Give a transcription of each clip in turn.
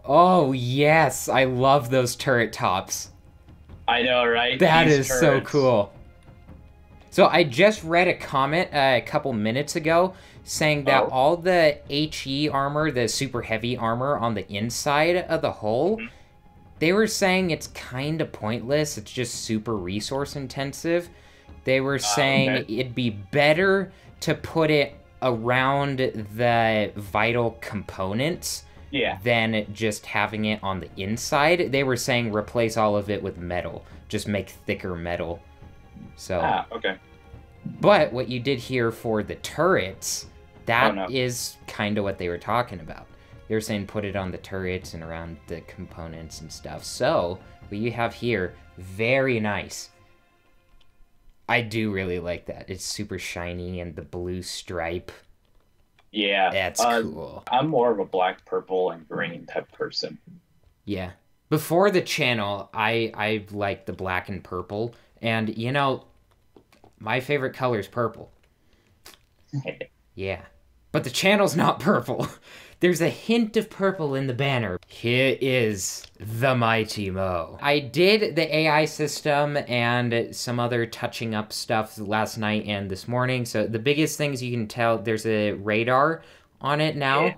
Oh, yes. I love those turret tops. I know, right? That These is so turrets. cool. So I just read a comment a couple minutes ago saying that Oh. all the HE armor, the super heavy armor on the inside of the hull, Mhm. they were saying it's kind of pointless. It's just super resource intensive. They were saying Okay. it'd be better to put it around the vital components Yeah. than just having it on the inside. They were saying replace all of it with metal, just make thicker metal. So, Ah, okay. but what you did here for the turrets, Oh that no. is kind of what they were talking about. They were saying put it on the turrets and around the components and stuff. So, what you have here, very nice. I do really like that. It's super shiny and the blue stripe. Yeah. That's cool. I'm more of a black, purple, and green type person. Yeah. Before the channel, I liked the black and purple, and my favorite color is purple. Yeah. But the channel's not purple. There's a hint of purple in the banner. Here is the Mighty Mo. I did the AI system and some other touching up stuff last night and this morning. So the biggest things you can tell, there's a radar on it Yeah, now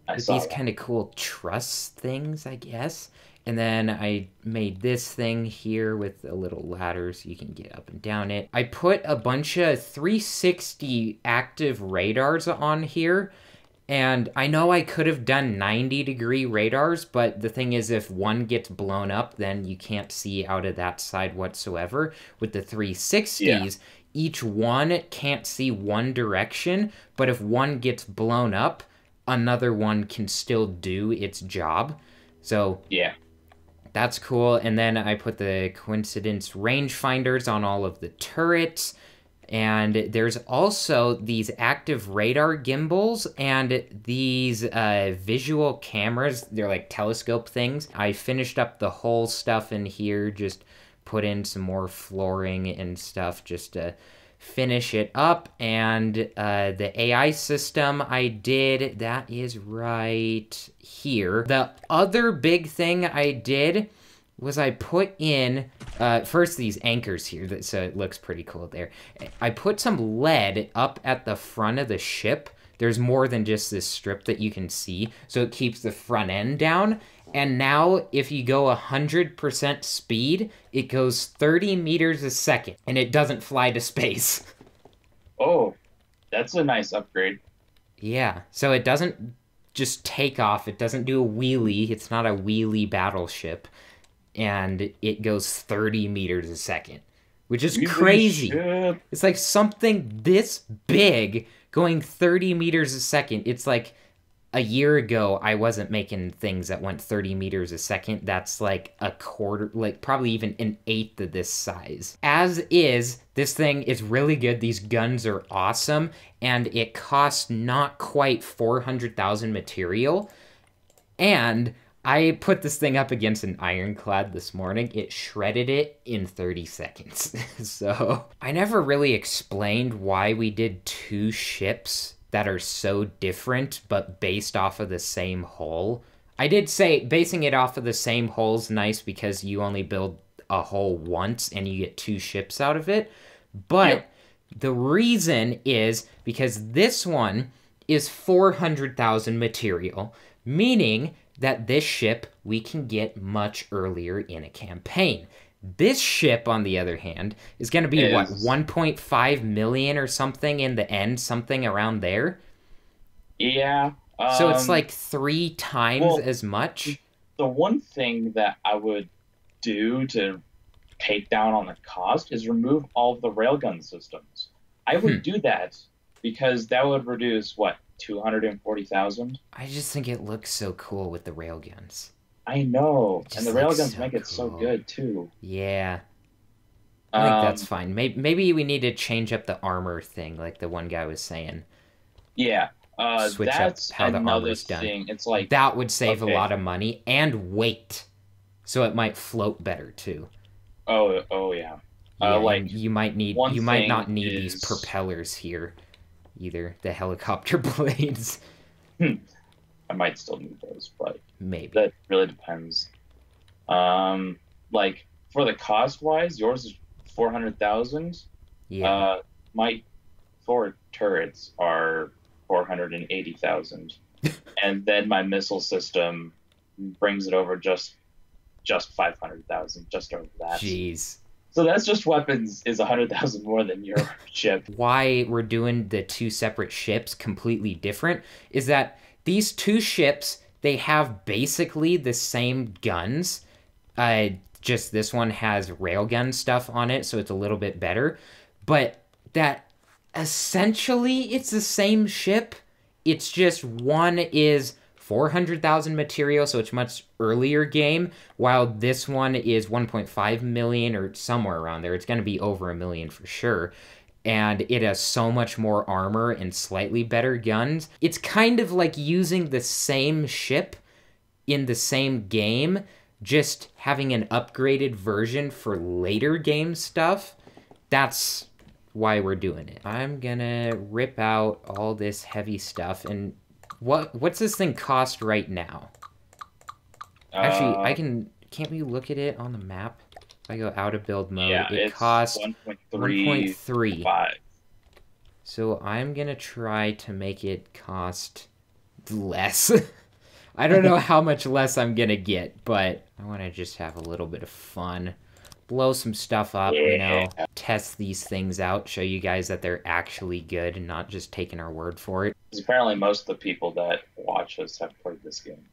I with saw these that. kind of cool truss things, I guess. And then I made this thing here with a little ladder so you can get up and down it. I put a bunch of 360 active radars on here. And I know I could have done 90-degree radars, but the thing is, if one gets blown up, then you can't see out of that side whatsoever. With the Yeah. 360s, each one can't see one direction, but if one gets blown up, another one can still do its job. So Yeah. that's cool. And then I put the coincidence rangefinders on all of the turrets. And there's also these active radar gimbals and these visual cameras. They're like telescope things. I finished up the whole stuff in here, just put in some more flooring and stuff just to finish it up. And the AI system I did, that is right here. The other big thing I did was I put in first these anchors here, so it looks pretty cool there. I put some lead up at the front of the ship. There's more than just this strip that you can see, so it keeps the front end down. And now, if you go 100% speed, it goes 30 meters a second, and it doesn't fly to space. Oh, that's a nice upgrade. Yeah, so it doesn't just take off. It doesn't do a wheelie. It's not a wheelie battleship. And it goes 30 meters a second, which is Wheelie crazy. ship. It's like something this big going 30 meters a second. It's like a year ago, I wasn't making things that went 30 meters a second. That's like a quarter, like probably even an eighth of this size. As is, this thing is really good. These guns are awesome, and it costs not quite 400,000 material. And I put this thing up against an ironclad this morning. It shredded it in 30 seconds. So I never really explained why we did two ships that are so different but based off of the same hull. I did say basing it off of the same hull's nice because you only build a hull once and you get two ships out of it. But Yep. the reason is because this one is 400,000 material, meaning that this ship we can get much earlier in a campaign. This ship, on the other hand, is going to be what, Is 1.5 million or something in the end, something around there. yeah. So it's like three times Well, as much. the one thing that I would do to take down on the cost is remove all of the railgun systems. I would Hmm. do that because that would reduce what, 240,000? I just think it looks so cool with the railguns. I know, It and just the looks railguns so make it so cool. good too. Yeah, I think that's Um, fine. Maybe we need to change up the armor thing, like the one guy was saying. yeah, Switch up that's how the another armor's done. thing. It's like, That would save a okay, lot of money and weight, so it might float better too. oh yeah, Yeah, like and one you might thing not need these is, propellers here either, the helicopter blades. I might still need those, but Maybe. that really depends. Like for the cost wise, yours is 400,000. Yeah. My four turrets are 480,000, and then my missile system brings it over just 500,000, just over that. Jeez. So that's just weapons is 100,000 more than your ship. Why we're doing the two separate ships completely different is that these two ships, they have basically the same guns. Just this one has railgun stuff on it, so it's a little bit better. But that essentially it's the same ship. It's just one is 400,000 material, so it's much earlier game, while this one is 1.5 million or somewhere around there. It's going to be over a million for sure. And it has so much more armor and slightly better guns. It's kind of like using the same ship in the same game, just having an upgraded version for later game stuff. That's why we're doing it. I'm gonna rip out all this heavy stuff. And what's this thing cost right now? Actually, can't we look at it on the map? If I go out of build mode, Yeah, it it's costs 1.3. 1.3. So I'm gonna try to make it cost less. I don't know how much less I'm gonna get, but I want to just have a little bit of fun. Blow some stuff up, you know, test these things out, show you guys that they're actually good and not just taking our word for it. Because apparently most of the people that watch us have played this game.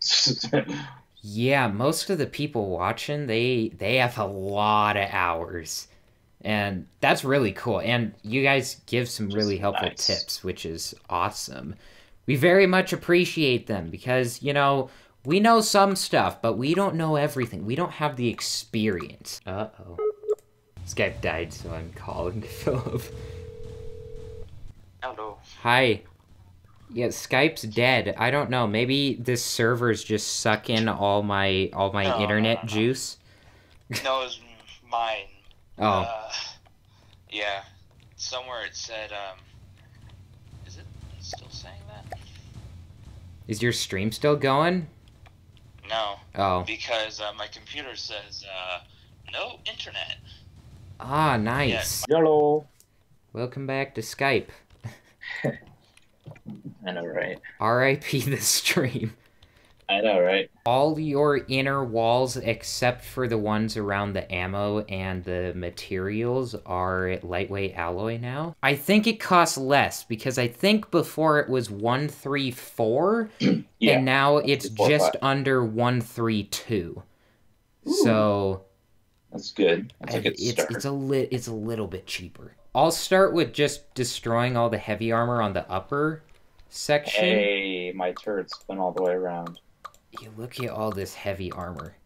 Yeah, most of the people watching, they have a lot of hours. And that's really cool. And you guys give some really helpful tips, which is awesome. We very much appreciate them because, you know, we know some stuff, but we don't know everything. We don't have the experience. Uh-oh. Skype died, so I'm calling Phillip. Hello. Hi. Yeah, Skype's dead. I don't know. Maybe this server's just sucking all my internet juice. No, it's mine. Oh. Yeah. Somewhere it said, is it still saying that? Is your stream still going? No. Oh. Because my computer says, no internet. Ah, nice. Yeah. Hello. Welcome back to Skype. I know, right? R.I.P. the stream. I know, right? All your inner walls, except for the ones around the ammo and the materials, are lightweight alloy now. I think it costs less, because I think before it was 134, Yeah, and now it's just 5. under 132. So that's good. That's a good start. It's a little bit cheaper. I'll start with just destroying all the heavy armor on the upper section. Hey, my turret's been all the way around. You look at all this heavy armor.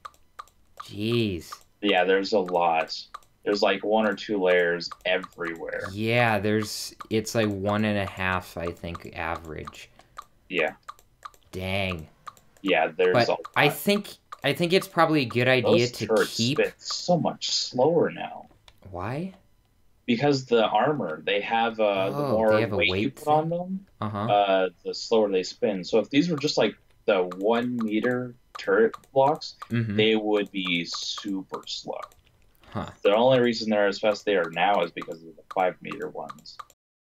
Jeez. Yeah, there's a lot. There's like 1 or 2 layers everywhere. Yeah, it's like 1.5, I think, average. Yeah. Dang. Yeah, there's. But I think it's probably a good idea to keep. Spin so much slower now. Why? Because the armor, they have the more they have a weight you put on them, the slower they spin. So if these were just like the 1 meter turret blocks, they would be super slow. Huh. The only reason they're as fast as they are now is because of the 5 meter ones.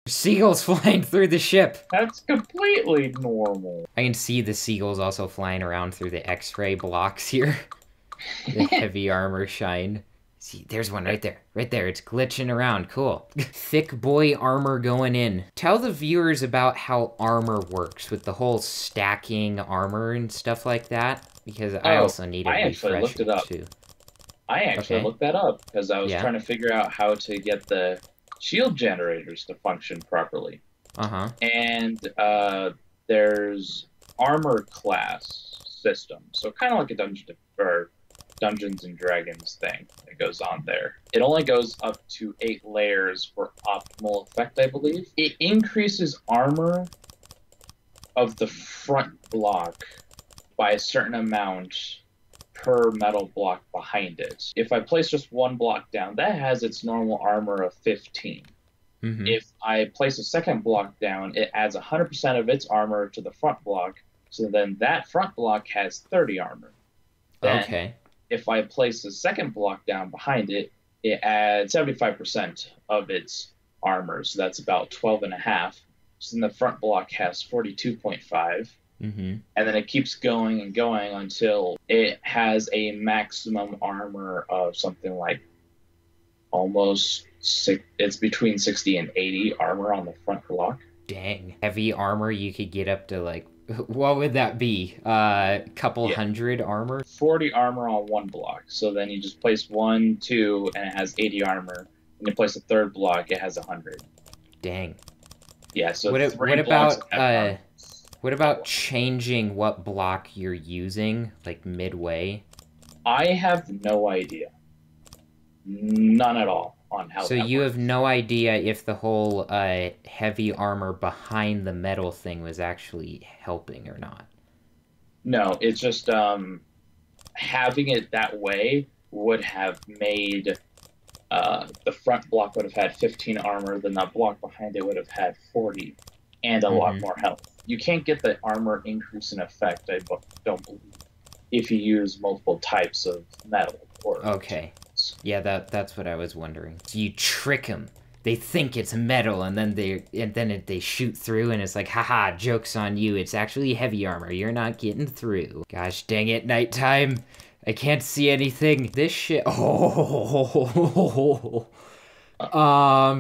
Seagulls flying through the ship. That's completely normal. I can see the seagulls also flying around through the X-ray blocks here. The heavy armor shine. See, there's one right there. Right there. It's glitching around. Cool. Thick boy armor going in. Tell the viewers about how armor works with the whole stacking armor and stuff like that. Because I also need a refresher looked it up. too. I actually looked that up because I was trying to figure out how to get the shield generators to function properly. And there's armor class system. So kind of like a Dungeons and Dragons thing that goes on there. It only goes up to 8 layers for optimal effect, I believe. It increases armor of the front block by a certain amount per metal block behind it. If I place just 1 block down, that has its normal armor of 15. If I place a second block down, it adds 100% of its armor to the front block, So then that front block has 30 armor. Then, okay. if I place the second block down behind it, it adds 75% of its armor. So that's about 12 and a half. So then the front block has 42.5. Mm-hmm. And then it keeps going and going until it has a maximum armor of something like almost it's between 60 and 80 armor on the front block. Dang. Heavy armor, you could get up to like, what would that be? Couple hundred armor? 40 armor on one block. So then you just place 1, 2, and it has 80 armor. And you place a third block, it has 100. Dang. Yeah, so what about changing what block you're using, like midway? I have no idea. None at all on how. So you have no idea if the whole heavy armor behind the metal thing was actually helping or not. No, it's just having it that way would have made the front block would have had 15 armor, then that block behind it would have had 40 and a lot more health. You can't get the armor increase in effect, I don't believe, if you use multiple types of metal. Okay. Yeah, that's what I was wondering. So you trick them. They think it's metal, and then they shoot through, and it's like, haha, joke's on you. It's actually heavy armor. You're not getting through. Gosh dang it, nighttime. I can't see anything. This shit. Oh.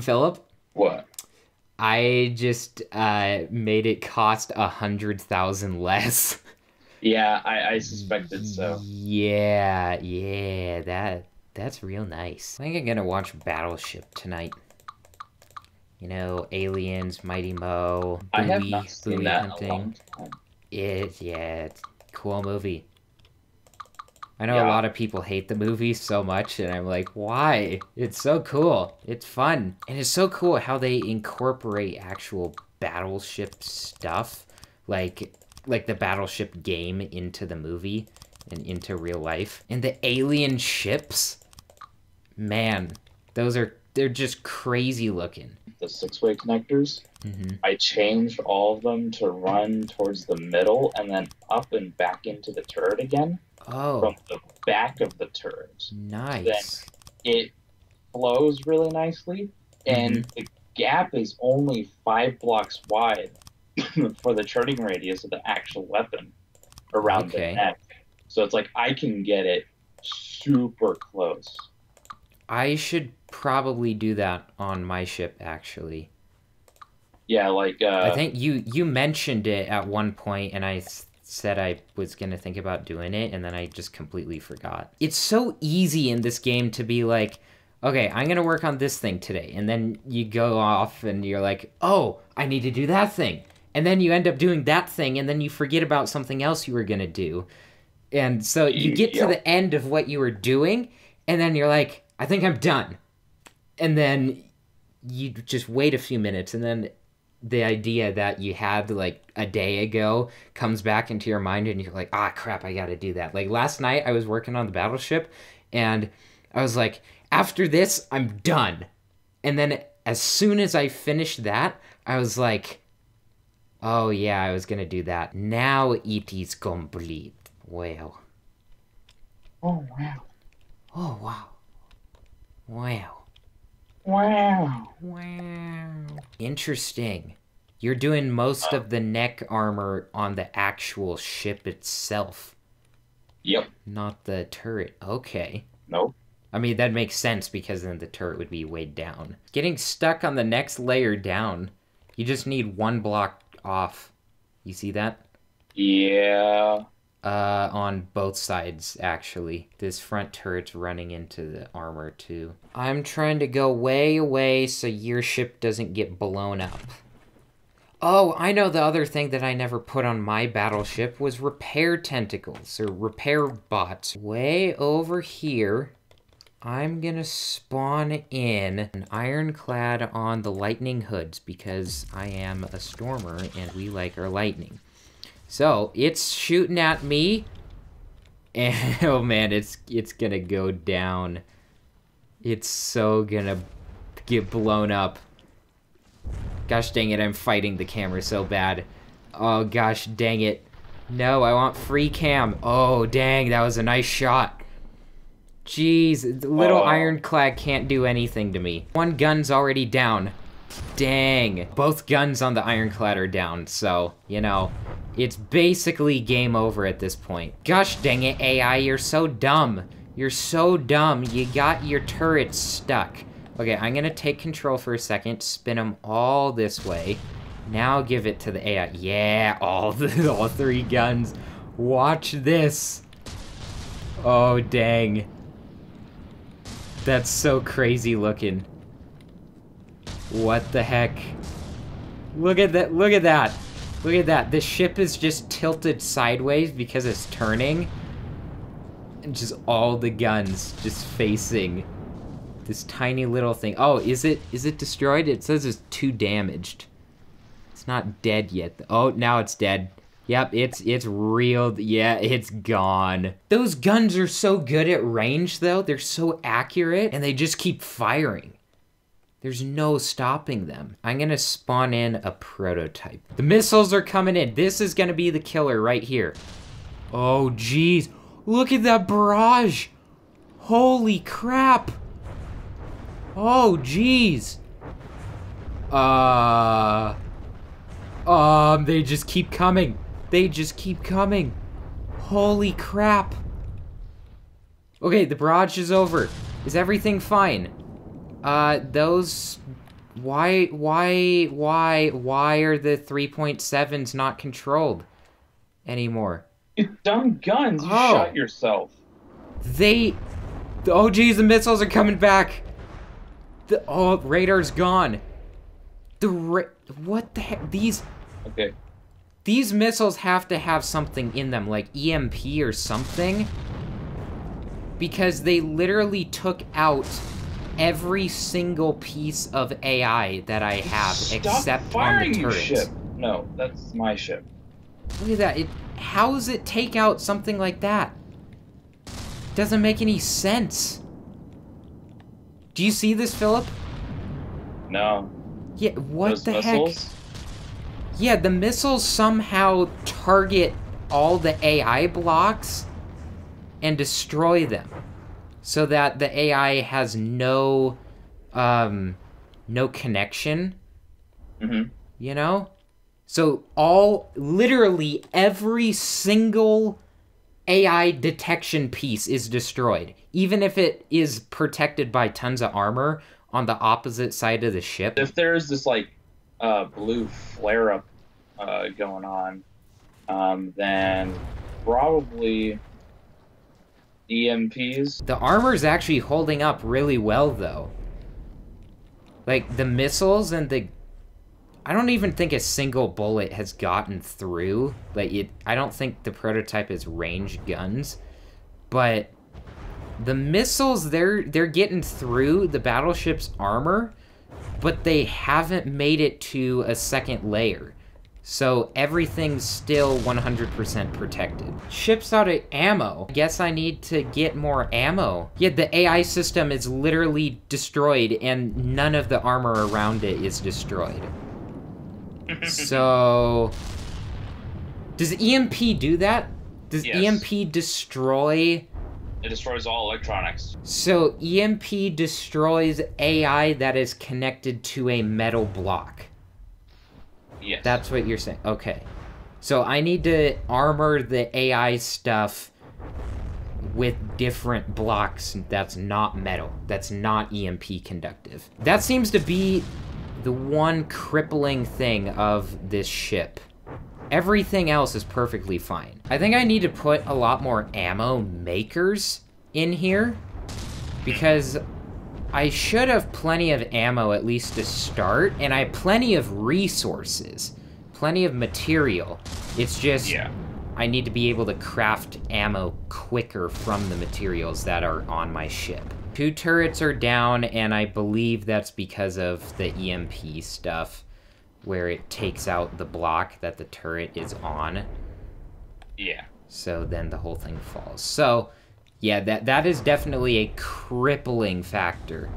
Phillip? What? I just made it cost 100,000 less. Yeah, I suspected so. Yeah, that's real nice. I think I'm gonna watch Battleship tonight. You know, Aliens, Mighty Mo, I have not seen that hunting. in a long time. It's a cool movie. I know a lot of people hate the movie so much, and I'm like, why? It's so cool. It's fun. And it's so cool how they incorporate actual Battleship stuff, like the Battleship game into the movie and into real life. And the alien ships, man, they're just crazy looking. The 6-way connectors, I changed all of them to run towards the middle and then up and back into the turret again. Oh. From the back of the turret. Nice. Then it flows really nicely, and the gap is only 5 blocks wide for the turning radius of the actual weapon around the neck. So it's like I can get it super close. I should probably do that on my ship, actually. Yeah, like I think you mentioned it at one point, and I said I was gonna think about doing it, and then I just completely forgot. It's so easy in this game to be like, okay, I'm gonna work on this thing today, and then you go off and you're like, oh, I need to do that thing, and then you end up doing that thing, and then you forget about something else you were gonna do, and so you get to the end of what you were doing, and then you're like, I think I'm done, and then you just wait a few minutes, and then the idea that you had like a day ago comes back into your mind, and you're like, ah, crap, I gotta do that. Like last night I was working on the Battleship, and I was like, after this, I'm done. And then as soon as I finished that, I was like, oh yeah, I was gonna do that. Now it is complete. Wow. Oh, wow. Oh, wow. Wow. Wow. Wow. Interesting. You're doing most of the neck armor on the actual ship itself. Yep. Not the turret. Okay. Nope. I mean, that makes sense because then the turret would be weighed down. Getting stuck on the next layer down, you just need 1 block off. You see that? Yeah. On both sides, actually. This front turret's running into the armor, too. I'm trying to go way away so your ship doesn't get blown up. Oh, I know the other thing that I never put on my battleship was repair tentacles, or repair bots. Way over here, I'm gonna spawn in an ironclad on the lightning hoods because I am a stormer and we like our lightning. So, it's shooting at me, and oh man, it's gonna go down. It's so gonna get blown up. Gosh dang it, I'm fighting the camera so bad. Oh gosh dang it. No, I want free cam. Oh, dang, that was a nice shot. Jeez, the little ironclad can't do anything to me. One gun's already down. Dang. Both guns on the ironclad are down, so, you know, it's basically game over at this point. Gosh dang it, AI, you're so dumb. You're so dumb. You got your turrets stuck. Okay, I'm gonna take control for a second, spin them all this way. Now give it to the AI. Yeah, all 3 guns. Watch this. Oh, dang. That's so crazy looking. What the heck? Look at that, look at that. Look at that. The ship is just tilted sideways because it's turning. And just all the guns just facing this tiny little thing. Oh, is it destroyed? It says it's 2 damaged. It's not dead yet. Oh, now it's dead. Yep, it's real. Yeah, it's gone. Those guns are so good at range, though. They're so accurate, and they just keep firing. There's no stopping them. I'm gonna spawn in a prototype. The missiles are coming in. This is gonna be the killer right here. Oh, jeez. Look at that barrage. Holy crap. Oh, jeez. They just keep coming. They just keep coming. Holy crap. Okay, the barrage is over. Is everything fine? Those... Why are the 3.7s not controlled anymore? You dumb guns, you shot yourself. Oh geez, the missiles are coming back. Radar's gone. What the heck? Okay. These missiles have to have something in them, like EMP or something. Because they literally took out every single piece of AI that I have, except on the turrets. Ship. No, that's my ship. Look at that. How does it take out something like that? Doesn't make any sense. Do you see this, Philip? No. Yeah, what Those the missiles? heck? Yeah, the missiles somehow target all the AI blocks and destroy them, so that the AI has no connection. Mm-hmm. You know? So literally every single AI detection piece is destroyed, even if it is protected by tons of armor on the opposite side of the ship. If there's this like blue flare-up going on, then probably EMPs. The armor's actually holding up really well, though. Like, the missiles and I don't even think a single bullet has gotten through. Like, I don't think the prototype is ranged guns. But the missiles, they're getting through the battleship's armor, but they haven't made it to a second layer. So everything's still 100% protected. Ship's out of ammo. I guess I need to get more ammo. Yeah, the AI system is literally destroyed and none of the armor around it is destroyed. So... Does EMP do that? Does EMP destroy... It destroys all electronics. So EMP destroys AI that is connected to a metal block. Yes. That's what you're saying. Okay. So I need to armor the AI stuff with different blocks that's not metal, that's not EMP conductive. That seems to be the one crippling thing of this ship. Everything else is perfectly fine. I think I need to put a lot more ammo makers in here, because I should have plenty of ammo at least to start, and I have plenty of resources, plenty of material. It's just, I need to be able to craft ammo quicker from the materials that are on my ship. 2 turrets are down, and I believe that's because of the EMP stuff, where it takes out the block that the turret is on. Yeah. So then the whole thing falls. So, yeah, that is definitely a crippling factor.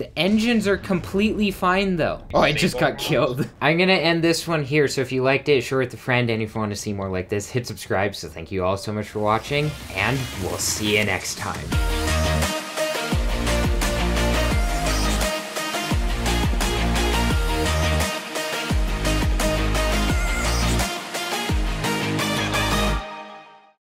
The engines are completely fine, though. Oh, I just got killed. I'm gonna end this one here, so if you liked it, share it with a friend, and if you want to see more like this, hit subscribe. So thank you all so much for watching, and we'll see you next time.